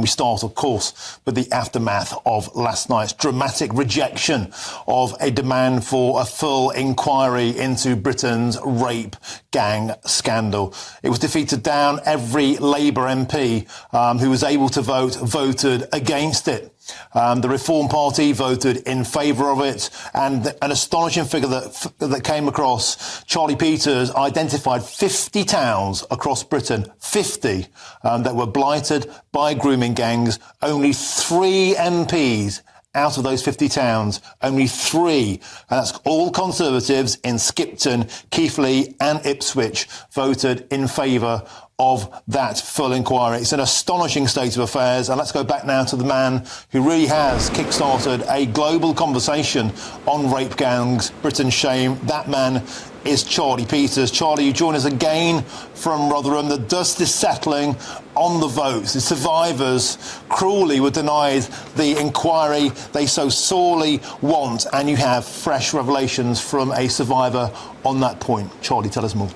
we start, of course, with the aftermath of last night's dramatic rejection of a demand for a full inquiry into Britain's rape gang scandal. It was defeated down. Every Labour MP who was able to vote voted against it. The Reform Party voted in favour of it, and an astonishing figure that came across, Charlie Peters identified 50 towns across Britain, 50, that were blighted by grooming gangs. Only 3 MPs out of those 50 towns, only 3, and that's all Conservatives in Skipton, Keighley and Ipswich, voted in favour of that full inquiry. It's an astonishing state of affairs, and let's go back now to the man who really has kick-started a global conversation on rape gangs, Britain's shame. That man is Charlie Peters. Charlie, you join us again from Rotherham. The dust is settling on the votes. The survivors cruelly were denied the inquiry they so sorely want, and you have fresh revelations from a survivor on that point. Charlie, tell us more.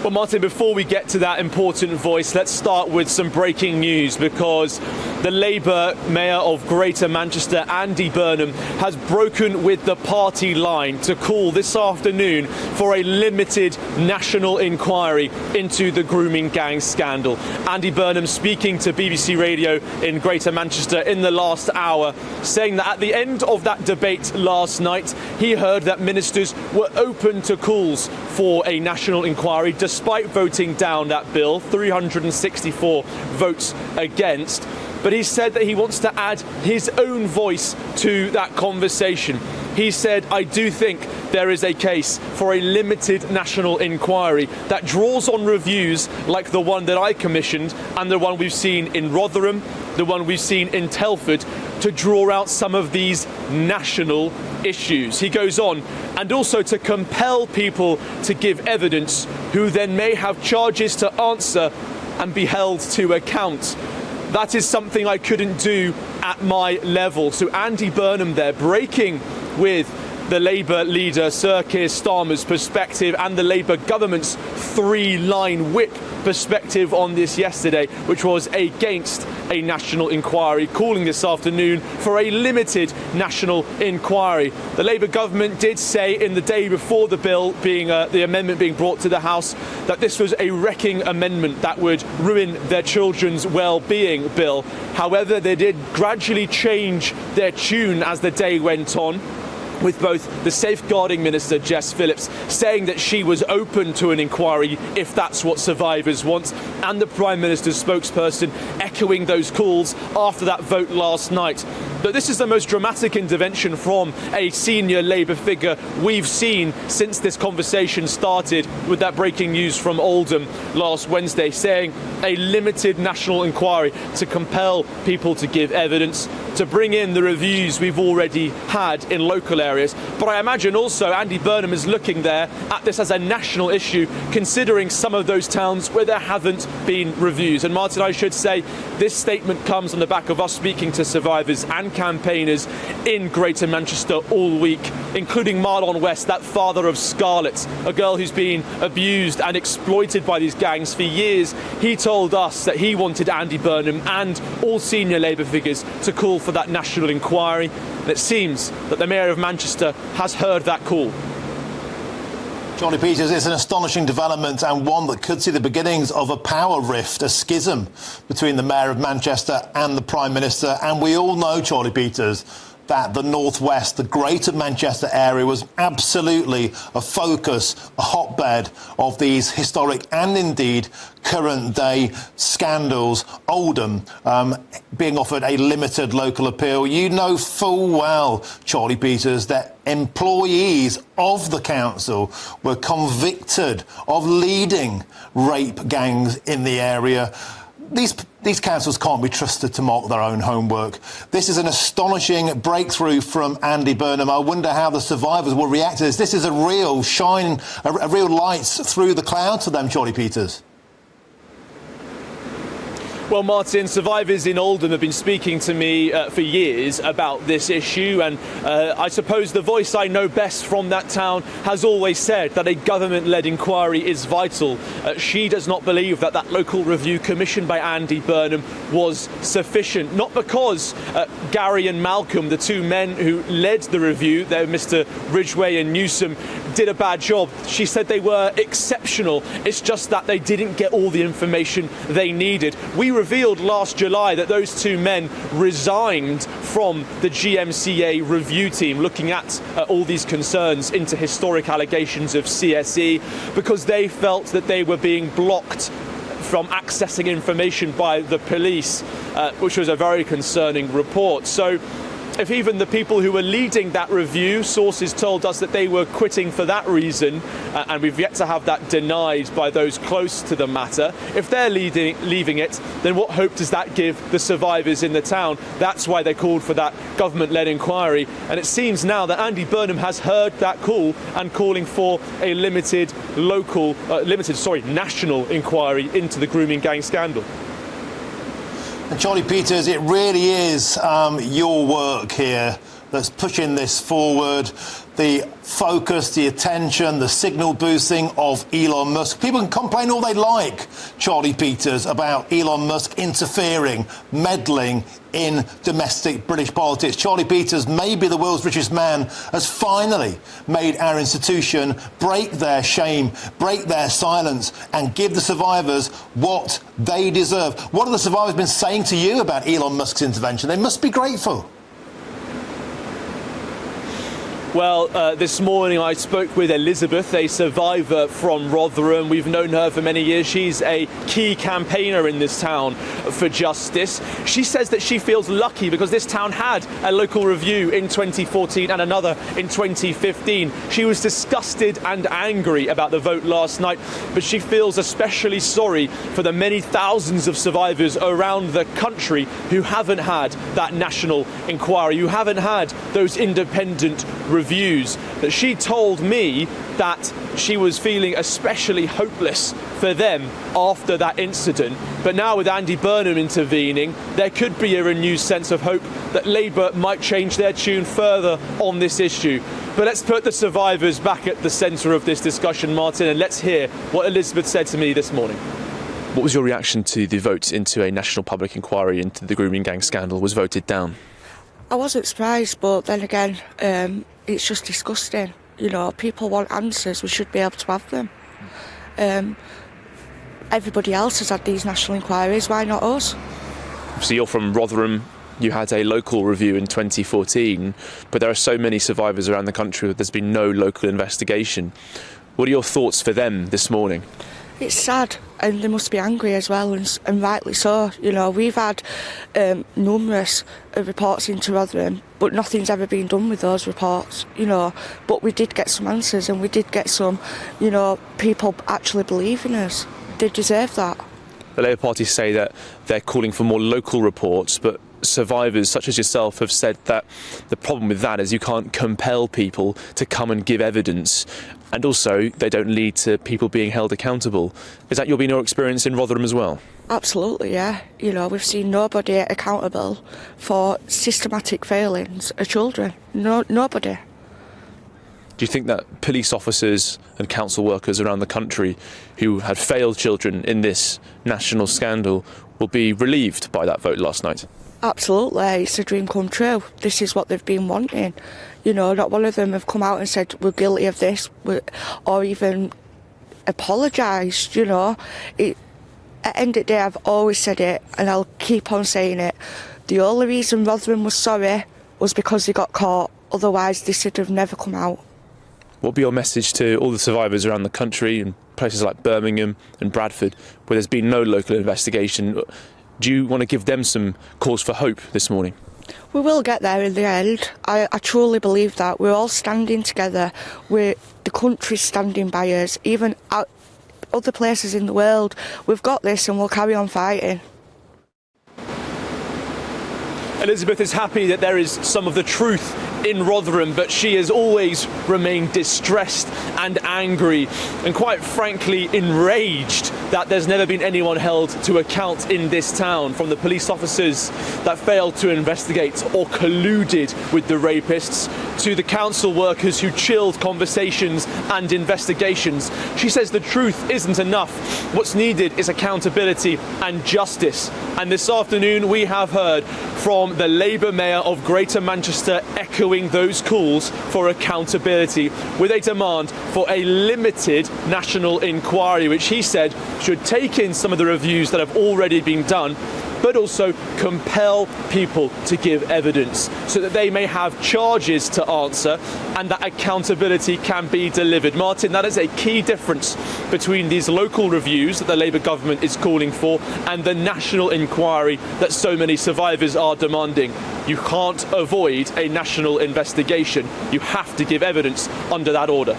Well, Martin, before we get to that important voice, let's start with some breaking news, because the Labour Mayor of Greater Manchester, Andy Burnham, has broken with the party line to call this afternoon for a limited national inquiry into the grooming gang scandal. Andy Burnham speaking to BBC Radio in Greater Manchester in the last hour, saying that at the end of that debate last night, he heard that ministers were open to calls for a national inquiry, despite voting down that bill, 364 votes against. But he said that he wants to add his own voice to that conversation. He said, I do think there is a case for a limited national inquiry that draws on reviews like the one that I commissioned and the one we've seen in Rotherham, the one we've seen in Telford, to draw out some of these national issues. He goes on, and also to compel people to give evidence who then may have charges to answer and be held to account. That is something I couldn't do at my level. So Andy Burnham there breaking with the Labour leader Sir Keir Starmer's perspective and the Labour government's 3-line whip perspective on this yesterday, which was against a national inquiry, calling this afternoon for a limited national inquiry. The Labour government did say in the day before the bill being the amendment being brought to the House that this was a wrecking amendment that would ruin their children's well-being bill. However, they did gradually change their tune as the day went on, with both the Safeguarding Minister, Jess Phillips, saying that she was open to an inquiry if that's what survivors want, and the Prime Minister's spokesperson echoing those calls after that vote last night. But this is the most dramatic intervention from a senior Labour figure we've seen since this conversation started, with that breaking news from Oldham last Wednesday, saying a limited national inquiry to compel people to give evidence, to bring in the reviews we've already had in local areas. But I imagine also Andy Burnham is looking there at this as a national issue, considering some of those towns where there haven't been reviews. And Martin, I should say, this statement comes on the back of us speaking to survivors and campaigners in Greater Manchester all week, including Marlon West, that father of Scarlett, a girl who's been abused and exploited by these gangs for years. He told us that he wanted Andy Burnham and all senior Labour figures to call for that national inquiry. And it seems that the Mayor of Manchester has heard that call. Charlie Peters, is an astonishing development, and one that could see the beginnings of a power rift, a schism between the Mayor of Manchester and the Prime Minister. And we all know, Charlie Peters, that the northwest, the Greater Manchester area, was absolutely a focus, a hotbed of these historic and indeed current day scandals. Oldham being offered a limited local appeal. You know full well, Charlie Peters, that employees of the council were convicted of leading rape gangs in the area. These councils can't be trusted to mark their own homework. This is an astonishing breakthrough from Andy Burnham. I wonder how the survivors will react to this. This is a real shine, a real light through the clouds for them, Charlie Peters. Well, Martin, survivors in Oldham have been speaking to me for years about this issue, and I suppose the voice I know best from that town has always said that a government-led inquiry is vital. She does not believe that that local review commissioned by Andy Burnham was sufficient, not because Gary and Malcolm, the two men who led the review, they're Mr. Ridgway and Newsom, did a bad job. She said they were exceptional. It's just that they didn't get all the information they needed. We revealed last July that those two men resigned from the GMCA review team looking at all these concerns into historic allegations of CSE because they felt that they were being blocked from accessing information by the police, which was a very concerning report. So if even the people who were leading that review, sources told us that they were quitting for that reason, and we've yet to have that denied by those close to the matter, if they're leaving it, then what hope does that give the survivors in the town? That's why they called for that government-led inquiry, and it seems now that Andy Burnham has heard that call and calling for a national inquiry into the grooming gang scandal. And Charlie Peters, it really is your work here that's pushing this forward. The focus, the attention, the signal boosting of Elon Musk. People can complain all they like, Charlie Peters, about Elon Musk interfering, meddling in domestic British politics. Charlie Peters, maybe the world's richest man, has finally made our institution break their shame, break their silence, and give the survivors what they deserve. What have the survivors been saying to you about Elon Musk's intervention? They must be grateful. Well, this morning I spoke with Elizabeth, a survivor from Rotherham. We've known her for many years. She's a key campaigner in this town for justice. She says that she feels lucky because this town had a local review in 2014 and another in 2015. She was disgusted and angry about the vote last night, but she feels especially sorry for the many thousands of survivors around the country who haven't had that national inquiry, who haven't had those independent reviews. That she told me that she was feeling especially hopeless for them after that incident. But now with Andy Burnham intervening, there could be a renewed sense of hope that Labour might change their tune further on this issue. But let's put the survivors back at the centre of this discussion, Martin, and let's hear what Elizabeth said to me this morning. What was your reaction to the vote into a national public inquiry into the grooming gang scandal was voted down? I wasn't surprised, but then again, it's just disgusting. You know, people want answers, we should be able to have them. Everybody else has had these national inquiries, why not us? So you're from Rotherham, you had a local review in 2014, but there are so many survivors around the country that there's been no local investigation. What are your thoughts for them this morning? It's sad, and they must be angry as well, and rightly so. You know, we've had numerous reports into Rotherham, but nothing's ever been done with those reports, you know. But we did get some answers, and we did get some, you know, people actually believing us. They deserve that. The Labour Party say that they're calling for more local reports, but survivors such as yourself have said that the problem with that is you can't compel people to come and give evidence, and also they don't lead to people being held accountable. Is that your experience in Rotherham as well? Absolutely, yeah. You know, we've seen nobody accountable for systematic failings of children. Nobody. Do you think that police officers and council workers around the country who had failed children in this national scandal will be relieved by that vote last night? Absolutely, it's a dream come true. This is what they've been wanting. You know, not one of them have come out and said we're guilty of this, or even apologised, you know. At the end of the day, I've always said it, and I'll keep on saying it. The only reason Rotherham was sorry was because they got caught. Otherwise, this should have never come out. What would be your message to all the survivors around the country in places like Birmingham and Bradford, where there's been no local investigation? Do you want to give them some cause for hope this morning? We will get there in the end. I truly believe that. We're all standing together. The country's standing by us. Even other places in the world. We've got this and we'll carry on fighting. Elizabeth is happy that there is some of the truth in Rotherham, but she has always remained distressed and angry and quite frankly enraged that there's never been anyone held to account in this town, from the police officers that failed to investigate or colluded with the rapists to the council workers who chilled conversations and investigations. She says the truth isn't enough. What's needed is accountability and justice. And this afternoon we have heard from the Labour Mayor of Greater Manchester echoing those calls for accountability, with a demand for a limited national inquiry, which he said should take in some of the reviews that have already been done, but also compel people to give evidence so that they may have charges to answer and that accountability can be delivered. Martin, that is a key difference between these local reviews that the Labour government is calling for and the national inquiry that so many survivors are demanding. You can't avoid a national investigation. You have to give evidence under that order.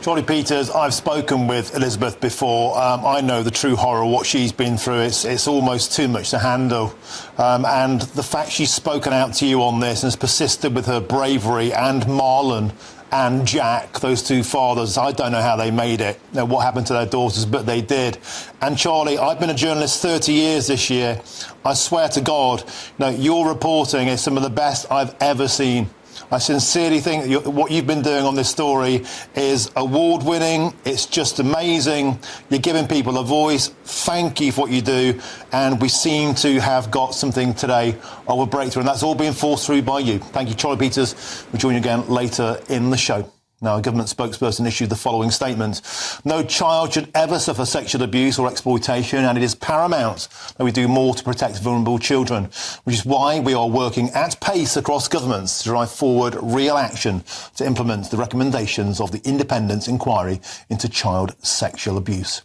Charlie Peters, I've spoken with Elizabeth before. I know the true horror of what she's been through. It's almost too much to handle. And the fact she's spoken out to you on this and has persisted with her bravery, and Marlon and Jack, those two fathers, I don't know how they made it, what happened to their daughters, but they did. And Charlie, I've been a journalist 30 years this year. I swear to God, your reporting is some of the best I've ever seen. I sincerely think that what you've been doing on this story is award-winning. It's just amazing. You're giving people a voice. Thank you for what you do. And we seem to have got something today of a breakthrough, and that's all being forced through by you. Thank you, Charlie Peters. We'll join you again later in the show. Now, a government spokesperson issued the following statement. No child should ever suffer sexual abuse or exploitation, and it is paramount that we do more to protect vulnerable children, which is why we are working at pace across governments to drive forward real action to implement the recommendations of the independent inquiry into child sexual abuse.